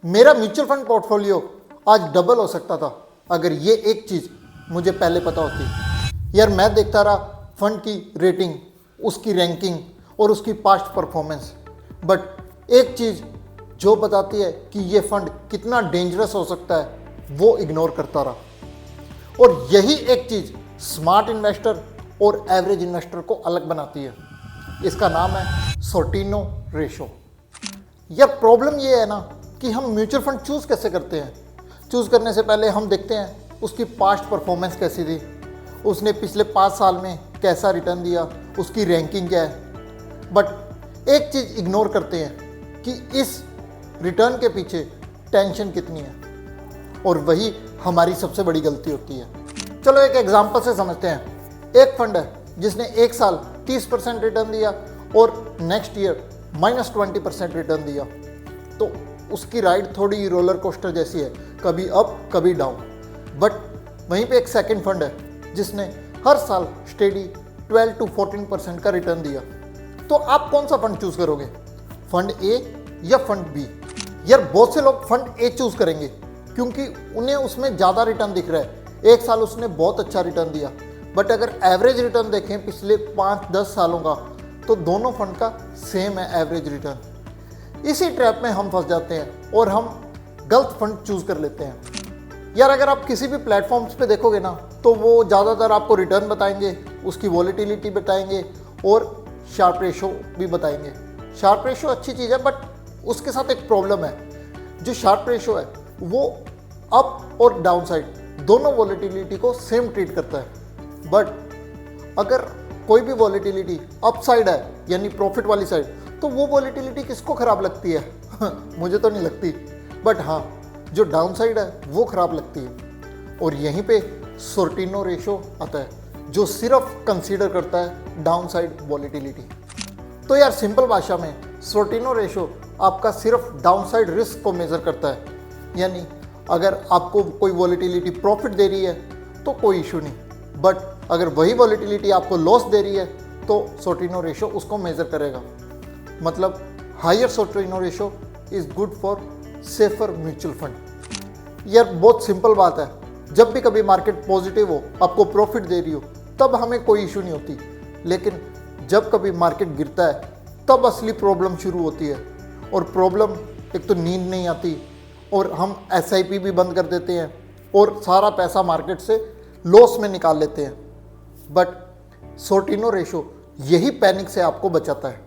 मेरा mutual fund portfolio आज double हो सकता था अगर ये एक चीज़ मुझे पहले पता होती। यार मैं देखता रहा फंड की रेटिंग, उसकी रैंकिंग और उसकी पास्ट परफॉर्मेंस, बट एक चीज़ जो बताती है कि ये फंड कितना डेंजरस हो सकता है वो इग्नोर करता रहा। और यही एक चीज़ स्मार्ट इन्वेस्टर और एवरेज इन्वेस्टर को अलग बनाती है। इसका नाम है सोर्टिनो रेशो। यार प्रॉब्लम ये है ना कि हम म्यूचुअल फंड चूज़ कैसे करते हैं। चूज़ करने से पहले हम देखते हैं उसकी पास्ट परफॉर्मेंस कैसी थी, उसने पिछले 5 साल में कैसा रिटर्न दिया, उसकी रैंकिंग क्या है। बट एक चीज़ इग्नोर करते हैं कि इस रिटर्न के पीछे टेंशन कितनी है, और वही हमारी सबसे बड़ी गलती होती है। चलो एक एग्जांपल से समझते हैं। एक फंड है जिसने एक साल 30% रिटर्न दिया और नेक्स्ट ईयर -20% रिटर्न दिया, तो उसकी राइड थोड़ी रोलर कोस्टर जैसी है, कभी अप कभी डाउन। बट वहीं पे एक सेकंड फंड है जिसने हर साल स्टेडी 12 to 14% का रिटर्न दिया। तो आप कौन सा फंड चूज़ करोगे, फंड ए या फंड बी? यार बहुत से लोग फंड ए चूज़ करेंगे क्योंकि उन्हें उसमें ज़्यादा रिटर्न दिख रहा है। एक साल उसने बहुत अच्छा रिटर्न दिया, बट अगर एवरेज रिटर्न देखें पिछले 5-10 सालों का, तो दोनों फंड का सेम है एवरेज रिटर्न। इसी ट्रैप में हम फंस जाते हैं और हम गलत फंड चूज़ कर लेते हैं। यार अगर आप किसी भी प्लेटफॉर्म्स पे देखोगे ना, तो वो ज़्यादातर आपको रिटर्न बताएंगे, उसकी वॉलेटिलिटी बताएंगे और शार्प रेशो भी बताएंगे। शार्प रेशो अच्छी चीज़ है, बट उसके साथ एक प्रॉब्लम है। जो शार्प रेशो है वो अप और डाउन साइड दोनों वॉलेटिलिटी को सेम ट्रीट करता है। बट अगर कोई भी वॉलेटिलिटी अप साइड है यानी प्रॉफिट वाली साइड, तो वो वॉलेटिलिटी किसको ख़राब लगती है? मुझे तो नहीं लगती, बट हाँ जो डाउन साइड है वो ख़राब लगती है। और यहीं पे सोर्टिनो रेशो आता है जो सिर्फ कंसीडर करता है डाउन साइड वॉलेटिलिटी। तो यार सिंपल भाषा में सोर्टिनो रेशो आपका सिर्फ डाउन साइड रिस्क को मेज़र करता है। यानी अगर आपको कोई वॉलेटिलिटी प्रॉफिट दे रही है तो कोई इशू नहीं, बट अगर वही वॉलेटिलिटी आपको लॉस दे रही है तो सोर्टिनो रेशो उसको मेज़र करेगा। मतलब higher Sortino ratio is good for safer mutual fund. यार बहुत सिंपल बात है, जब भी कभी मार्केट पॉजिटिव हो, आपको प्रॉफिट दे रही हो, तब हमें कोई इशू नहीं होती। लेकिन जब कभी मार्केट गिरता है तब असली प्रॉब्लम शुरू होती है। और प्रॉब्लम एक तो नींद नहीं आती, और हम SIP भी बंद कर देते हैं और सारा पैसा मार्केट से लॉस में निकाल लेते हैं। बट सोर्टिनो रेशो यही पैनिक से आपको बचाता है।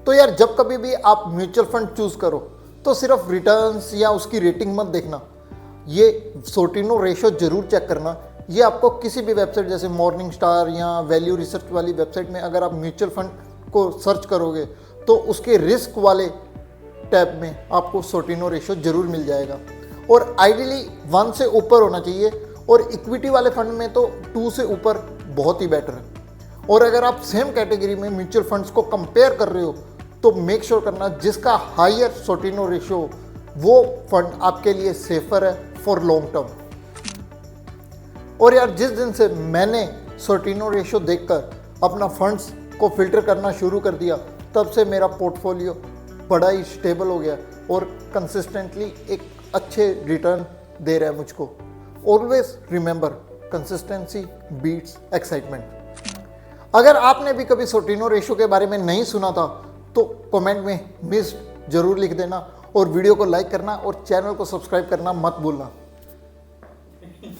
तो यार जब कभी भी आप म्यूचुअल फंड चूज़ करो तो सिर्फ रिटर्न्स या उसकी रेटिंग मत देखना, ये सोर्टिनो रेशो जरूर चेक करना। ये आपको किसी भी वेबसाइट जैसे मॉर्निंग स्टार या वैल्यू रिसर्च वाली वेबसाइट में अगर आप म्यूचुअल फंड को सर्च करोगे तो उसके रिस्क वाले टैब में आपको सोर्टिनो रेशो जरूर मिल जाएगा। और आइडियली 1 से ऊपर होना चाहिए, और इक्विटी वाले फंड में तो 2 से ऊपर बहुत ही बेटर है। और अगर आप सेम कैटेगरी में म्यूचुअल फंड्स को कंपेयर कर रहे हो तो मेक श्योर करना जिसका हायर सोर्टिनो रेशो वो फंड आपके लिए सेफर है फॉर लॉन्ग टर्म। और यार जिस दिन से मैंने सोर्टिनो रेशो देखकर अपना फंड्स को फिल्टर करना शुरू कर दिया, तब से मेरा पोर्टफोलियो बड़ा ही स्टेबल हो गया और कंसिस्टेंटली एक अच्छे रिटर्न दे रहा है मुझको। Always remember, consistency beats excitement. अगर आपने भी कभी सोर्टिनो रेशो के बारे में नहीं सुना था तो कमेंट में मिस्ड जरूर लिख देना, और वीडियो को लाइक करना और चैनल को सब्सक्राइब करना मत भूलना।